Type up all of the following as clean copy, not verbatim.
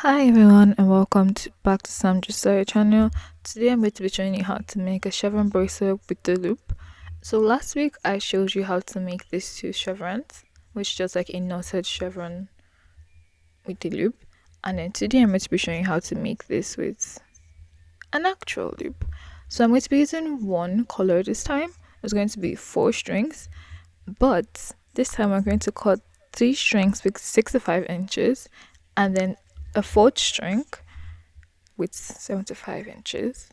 Hi everyone and welcome back to Sam Jossia channel. Today I'm going to be showing you how to make a chevron bracelet with the loop. So last week I showed you how to make these two chevrons, which is just like a knotted chevron with the loop. And then today I'm going to be showing you how to make this with an actual loop. So I'm going to be using one color this time. It's going to be 4 strings, but this time I'm going to cut 3 strings with 65 inches and then a fourth string with 75 inches.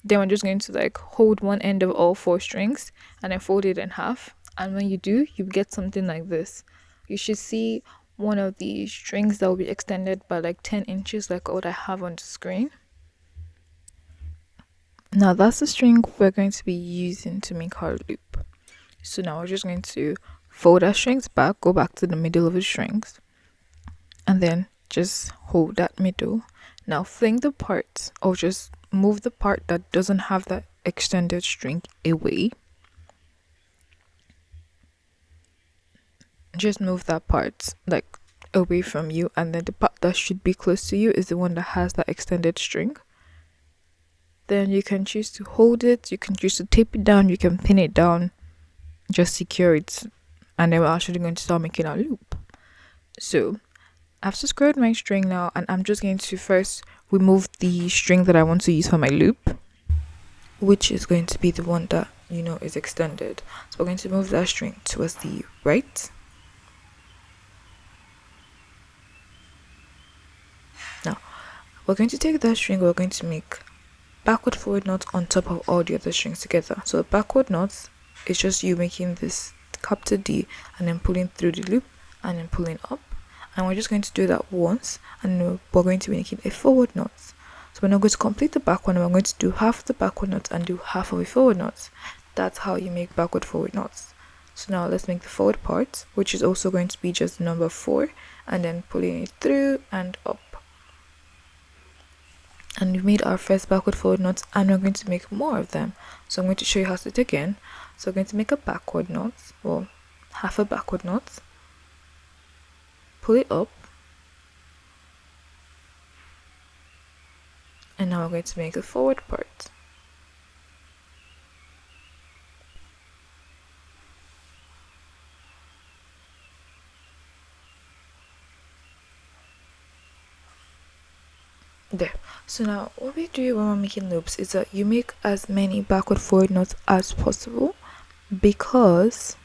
Then we're just going to like hold one end of all 4 strings and then fold it in half. And when you do, you get something like this. You should see one of the strings that will be extended by like 10 inches, like what I have on the screen. Now that's the string we're going to be using to make our loop. So now we're just going to fold our strings back, go back to the middle of the strings, and then just hold that middle. Now fling the part, or just move the part that doesn't have that extended string away. Just move that part like away from you, and then the part that should be close to you is the one that has that extended string. Then you can choose to hold it, you can choose to tape it down, you can pin it down, just secure it, and then we're actually going to start making our loop. So I've secured my string now, and I'm just going to first remove the string that I want to use for my loop, which is going to be the one that is extended. So we're going to move that string towards the right. Now we're going to take that string, we're going to make backward forward knots on top of all the other strings together. So a backward knot is just you making this capital D and then pulling through the loop and then pulling up. And we're just going to do that once, and we're going to be making a forward knot. So we're not going to complete the back one, we're going to do half of the backward knot and do half of a forward knot. That's how you make backward forward knots. So now let's make the forward part, which is also going to be just number 4, and then pulling it through and up. And we've made our first backward forward knots, and we're going to make more of them. So I'm going to show you how to do it again. So we're going to make a backward knot, or half a backward knot, pull it up, and now we're going to make a forward part. There. So now what we do when we're making loops is that you make as many backward forward knots as possible, because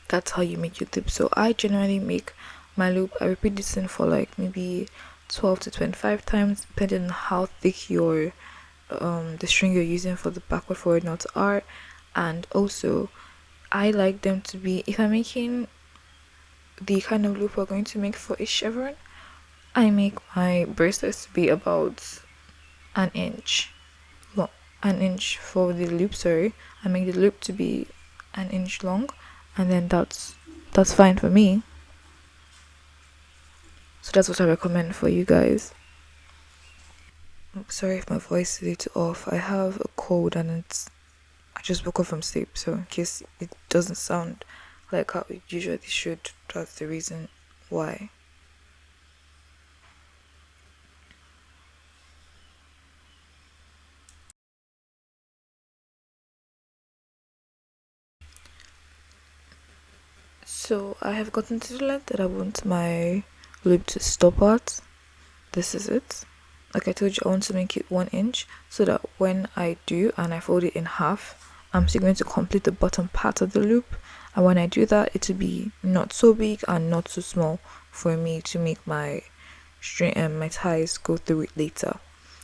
that's how you make your loop. So I generally make my loop, I repeat this in for like maybe 12 to 25 times, depending on how thick your the string you're using for the backward forward knots are. And also I like them to be, if I'm making the kind of loop we're going to make for a chevron, I make my bracelets to be about an inch long, an inch for the loop. Sorry, I make the loop to be an inch long, and then that's fine for me. So that's what I recommend for you guys. I'm sorry if my voice is a little off. I have a cold and I just woke up from sleep, so in case it doesn't sound like how it usually should, that's the reason why. So I have gotten to the length that I want my loop to stop at. This is it. Like I told you, I want to make it 1 inch, so that when I do and I fold it in half, I'm still going to complete the bottom part of the loop. And when I do that, it will be not so big and not so small for me to make my string and my ties go through it later.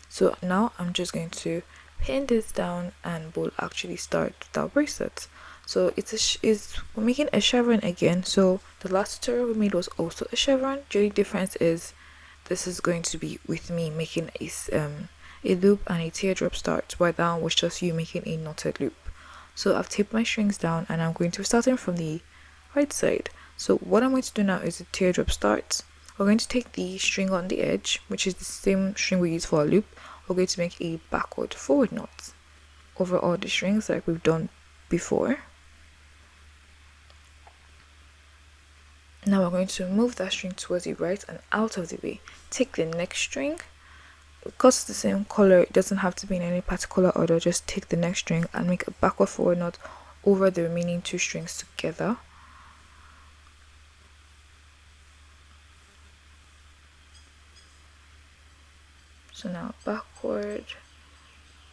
So now I'm just going to pin this down, and we'll actually start with our bracelet. So we're making a chevron again. So the last tutorial we made was also a chevron. The only difference is this is going to be with me making a loop and a teardrop start, while that one was just you making a knotted loop. So I've taped my strings down, and I'm going to be starting from the right side. So what I'm going to do now is the teardrop start. We're going to take the string on the edge, which is the same string we use for a loop. We're going to make a backward forward knot over all the strings like we've done before. Now we're going to move that string towards the right and out of the way. Take the next string. Because it's the same color, it doesn't have to be in any particular order. Just take the next string and make a backward forward knot over the remaining two strings together. So now backward,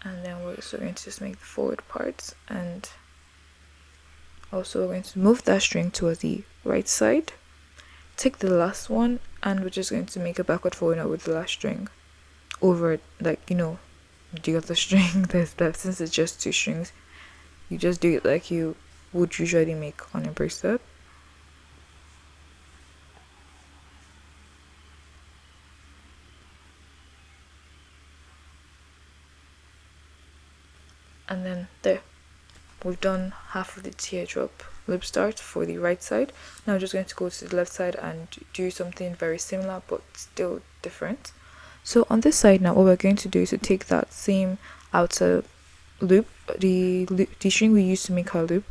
and then we're also going to just make the forward parts, and also we're going to move that string towards the right side. Take the last one, and we're just going to make a backward forward knot with the last string over, like, you know, the other string. That since it's just two strings, you just do it like you would usually make on a bracelet. And then there, we've done half of the teardrop loop start for the right side. Now I'm just going to go to the left side and do something very similar but still different. So on this side now, what we're going to do is to take that same outer loop, the string we used to make our loop,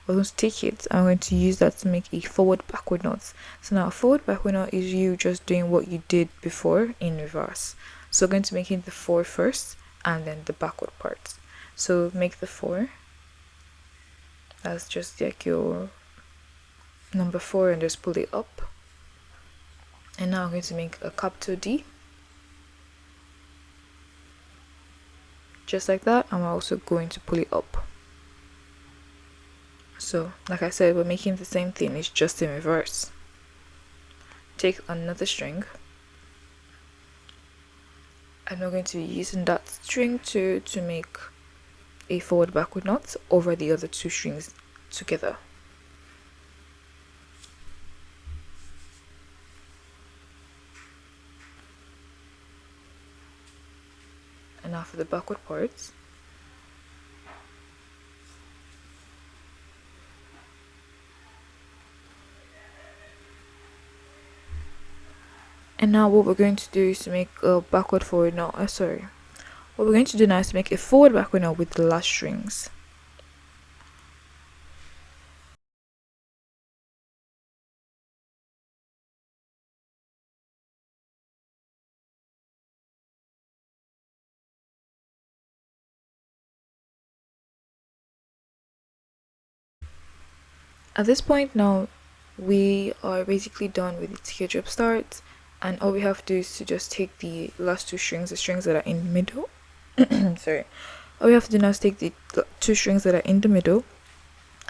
we're going to take it and we're going to use that to make a forward backward knot. So now a forward backward knot is you just doing what you did before in reverse. So we're going to make it the 4 first and then the backward part. So make the 4. That's just like your number 4, and just pull it up. And now I'm going to make a capital D. Just like that, and we're also going to pull it up. So, like I said, we're making the same thing, it's just in reverse. Take another string, and we're going to be using that string to make a forward backward knot over the other two strings together. And now for the backward parts. And now what we're going to do is to make a backward forward knot. What we're going to do now is to make a forward backward knot with the last strings. At this point now, we are basically done with the teardrop start, and all we have to do is to just take the last two strings, the strings that are in the middle. Sorry. All we have to do now is take the two strings that are in the middle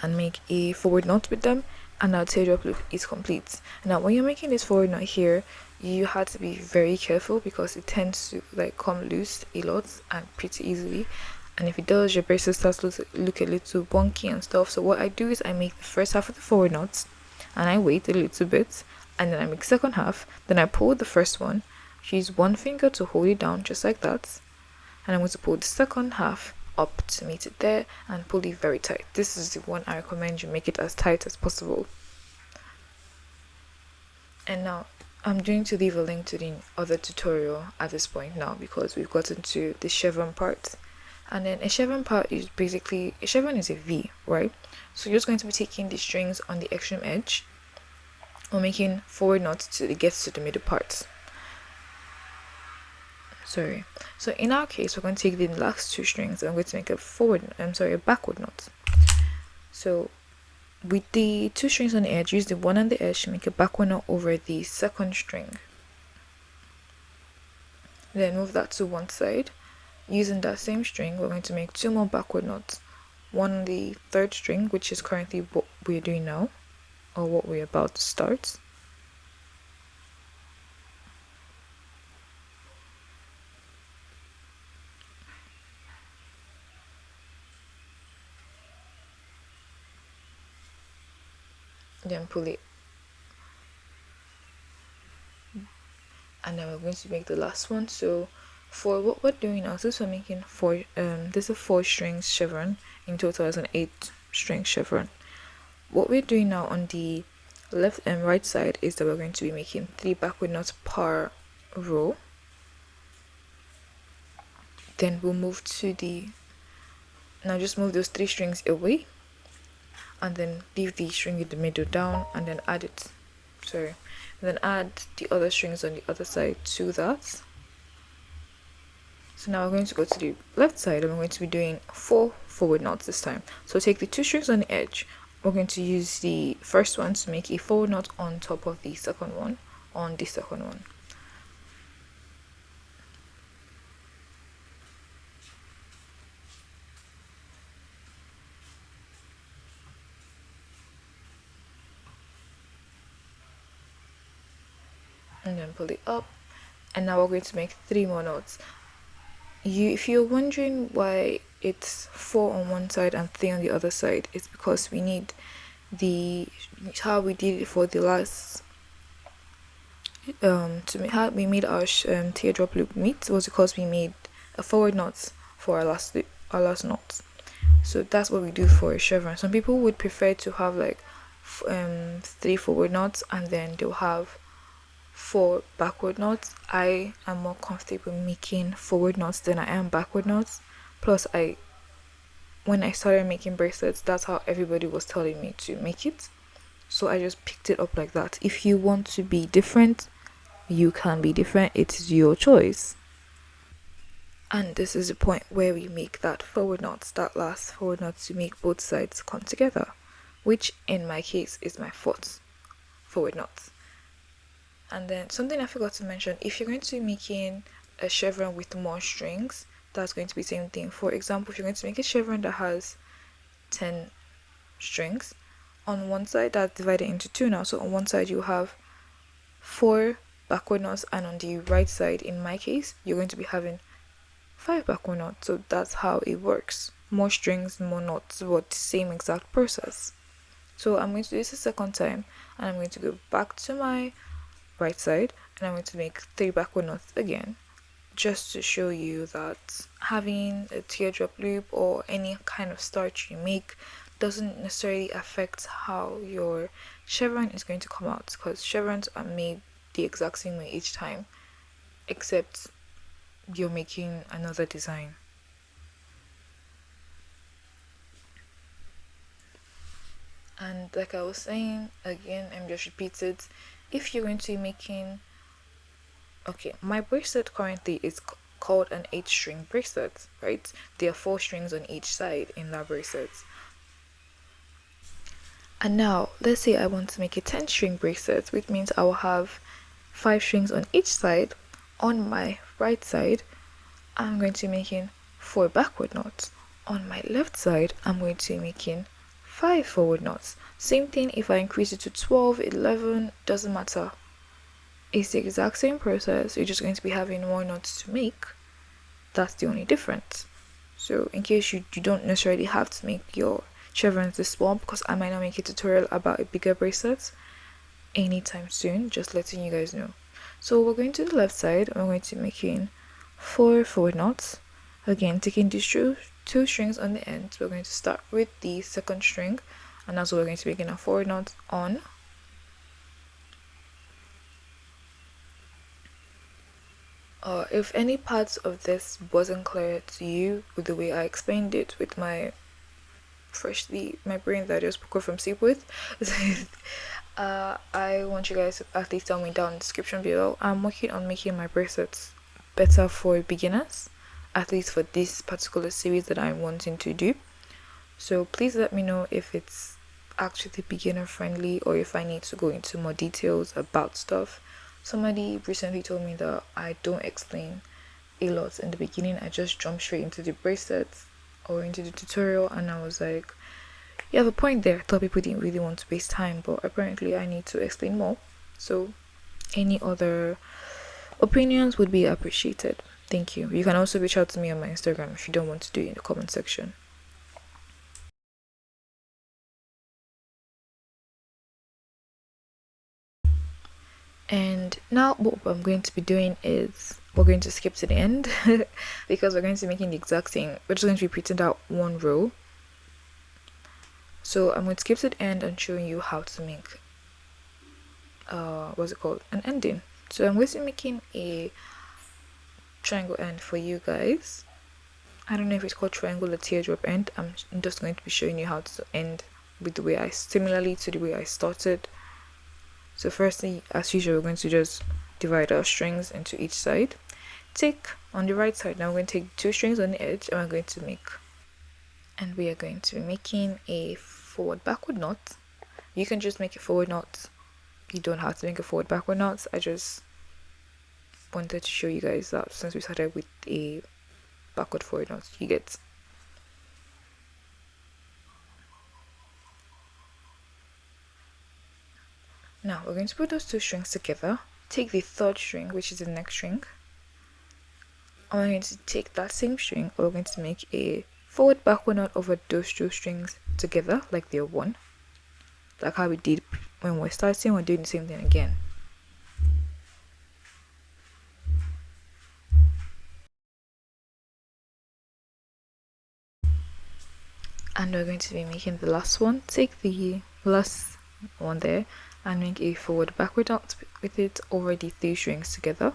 and make a forward knot with them, and our teardrop loop is complete. Now when you're making this forward knot here, you have to be very careful because it tends to like come loose a lot and pretty easily, and if it does, your bracelet starts to look a little wonky and stuff. So what I do is I make the first half of the forward knots and I wait a little bit, and then I make second half, then I pull the first one, use one finger to hold it down just like that, and I'm going to pull the second half up to meet it there and pull it very tight. This is the one I recommend you make it as tight as possible. And now I'm going to leave a link to the other tutorial at this point now because we've gotten to the chevron part. And then a chevron part is basically, a chevron is a V, right? So you're just going to be taking the strings on the extreme edge or making forward knots till it gets to the middle part. So in our case, we're going to take the last two strings and I'm going to make a backward knot. So with the two strings on the edge, use the one on the edge to make a backward knot over the second string. Then move that to one side. Using that same string, we're going to make two more backward knots. One on the third string, which is currently what we're doing now, or what we're about to start. Then pull it, and then we're going to make the last one. So for what we're doing now, since we're making this is a 4 strings chevron, in total as an 8 string chevron. What we're doing now on the left and right side is that we're going to be making 3 backward knots per row. Then we'll move to now just move those 3 strings away and then leave the string in the middle down and then add it sorry, and then add the other strings on the other side to that. So now we're going to go to the left side and we're going to be doing 4 forward knots this time. So take the 2 strings on the edge. We're going to use the first one to make a forward knot on top of the second one on the second one. And then pull it up, and now we're going to make 3 more knots. If you're wondering why it's 4 on one side and 3 on the other side, it's because we need how we did it for the last how we made our teardrop loop meet was because we made a forward knot for our last knot. So that's what we do for a chevron. Some people would prefer to have like 3 forward knots and then they'll have 4 backward knots. I am more comfortable making forward knots than I am backward knots. Plus, when I started making bracelets, that's how everybody was telling me to make it. So I just picked it up like that. If you want to be different, you can be different. It is your choice. And this is the point where we make that forward knot, that last forward knot to make both sides come together, which in my case is my 4th forward knot. And then something I forgot to mention, if you're going to be making a chevron with more strings, that's going to be the same thing. For example, if you're going to make a chevron that has 10 strings, on one side that's divided into 2 now. So on one side you have 4 backward knots, and on the right side, in my case, you're going to be having 5 backward knots. So that's how it works. More strings, more knots, but same exact process. So I'm going to do this a second time, and I'm going to go back to my right side and I'm going to make 3 backward knots again, just to show you that having a teardrop loop or any kind of starch you make doesn't necessarily affect how your chevron is going to come out, because chevrons are made the exact same way each time, except you're making another design. And like I was saying again, I'm just repeated, if you're going to be making, okay, my bracelet currently is called an 8-string bracelet, right? There are 4 strings on each side in that bracelet. And now let's say I want to make a 10-string bracelet, which means I will have 5 strings on each side. On my right side, I'm going to be making 4 backward knots. On my left side, I'm going to be making 5 forward knots. Same thing if I increase it to 12, 11, doesn't matter. It's the exact same process, you're just going to be having more knots to make. That's the only difference. So in case you don't necessarily have to make your chevrons this small, because I might not make a tutorial about a bigger bracelet anytime soon, just letting you guys know. So we're going to the left side, we're going to be making 4 forward knots. Again, taking these 2 strings on the end, we're going to start with the second string, and that's what we're going to be making a forward knot on. If any parts of this wasn't clear to you with the way I explained it with my brain that I just woke up from sleep with, I want you guys to at least tell me down in the description below. I'm working on making my bracelets better for beginners, at least for this particular series that I'm wanting to do. So please let me know if it's actually beginner friendly or if I need to go into more details about stuff. Somebody recently told me that I don't explain a lot in the beginning, I just jump straight into the bracelets or into the tutorial, and I was like, you have a point there. I thought people didn't really want to waste time, but apparently I need to explain more. So any other opinions would be appreciated. Thank you. You can also reach out to me on my Instagram if you don't want to do it in the comment section. And now what I'm going to be doing is we're going to skip to the end because we're going to be making the exact thing. We're just going to be printing out one row. So I'm going to skip to the end and showing you how to make what's it called, an ending. So I'm going to be making a triangle end for you guys. I don't know if it's called triangle or teardrop end. I'm just going to be showing you how to end with the way similarly to the way I started. So firstly, as usual, we're going to just divide our strings into each side. Take on the right side, now we're going to take 2 strings on the edge, and we are going to be making a forward backward knot. You can just make a forward knot, you don't have to make a forward backward knot. I just wanted to show you guys that since we started with a backward forward knot, you get. Now we're going to put those 2 strings together. Take the 3rd string, which is the next string, and we're going to take that same string, we're going to make a forward backward knot over those 2 strings together like they're one, like how we did when we're starting. We're doing the same thing again. And we're going to be making the last one. Take the last one there and make a forward backward knot with it over the 3 strings together.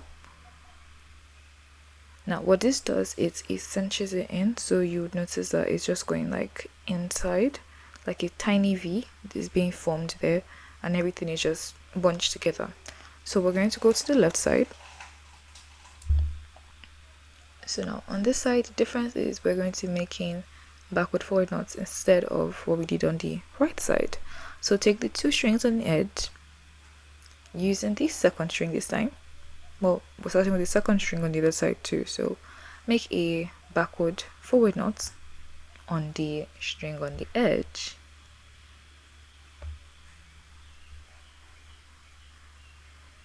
Now what this does is it cinches it in, so you would notice that it's just going like inside, like a tiny V is being formed there, and everything is just bunched together. So we're going to go to the left side. So now on this side, the difference is we're going to be making backward forward knots instead of what we did on the right side. So take the 2 strings on the edge, using the 2nd string this time. Well, we're starting with the 2nd string on the other side too, so make a backward forward knot on the string on the edge.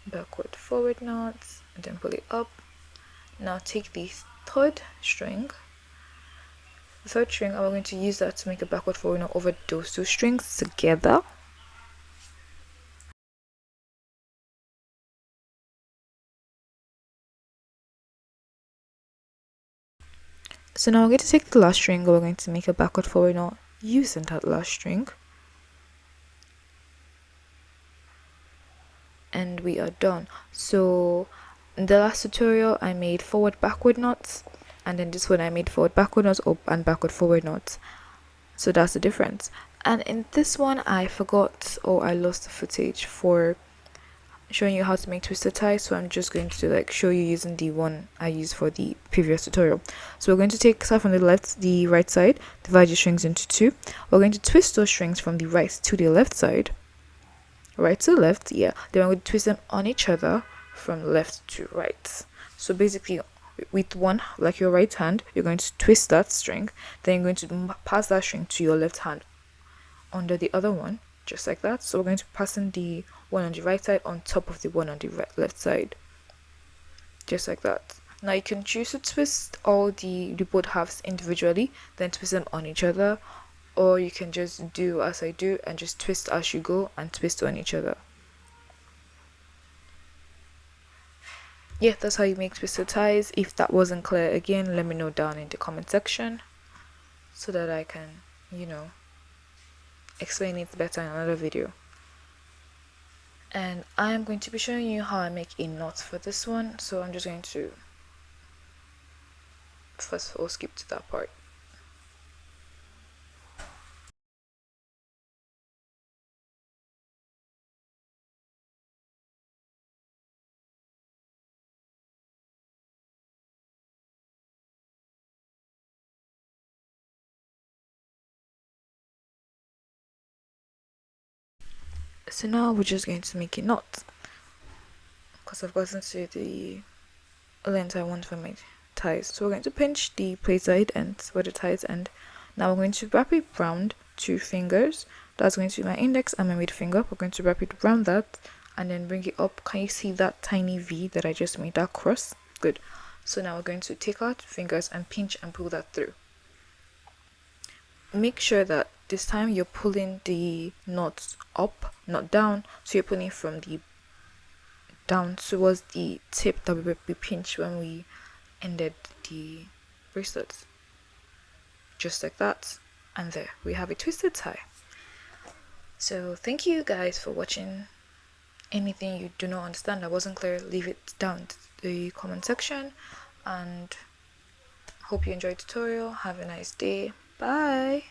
Backward forward knots, and then pull it up. Now take the 3rd string, and we're going to use that to make a backward forward knot over those 2 strings together. So now we're going to take the last string, we're going to make a backward forward knot using that last string, and we are done. So in the last tutorial I made forward backward knots, and then this one I made forward backward knots up and backward forward knots. So that's the difference. And in this one I forgot, or I lost the footage for showing you how to make twisted ties, so I'm just going to like show you using the one I used for the previous tutorial. So we're going to start from the right side, divide your strings into 2. We're going to twist those strings from the right to the left side, right to left, yeah, then we're going to twist them on each other from left to right. So basically with one, like your right hand, you're going to twist that string, then you're going to pass that string to your left hand under the other one, just like that. So we're going to pass in the one on the right side on top of the one on the left side, just like that. Now you can choose to twist all the both halves individually, then twist them on each other, or you can just do as I do and just twist as you go and twist on each other. Yeah, that's how you make twisted ties. If that wasn't clear, again, let me know down in the comment section so that I can, explain it better in another video. And I am going to be showing you how I make a knot for this one, so I'm just going to first of all skip to that part. So now we're just going to make a knot, because I've gotten to the length I want for my ties. So we're going to pinch the plate side ends where the ties end. Now we're going to wrap it around 2 fingers. That's going to be my index and my middle finger. We're going to wrap it around that and then bring it up. Can you see that tiny V that I just made, that cross? Good. So now we're going to take our fingers and pinch and pull that through. Make sure that this time you're pulling the knots up, not down. So you're pulling from the down towards the tip that we pinched when we ended the bracelets, just like that. And there we have a twisted tie. So thank you guys for watching. Anything you do not understand that wasn't clear, leave it down in the comment section, and hope you enjoyed the tutorial. Have a nice day. Bye.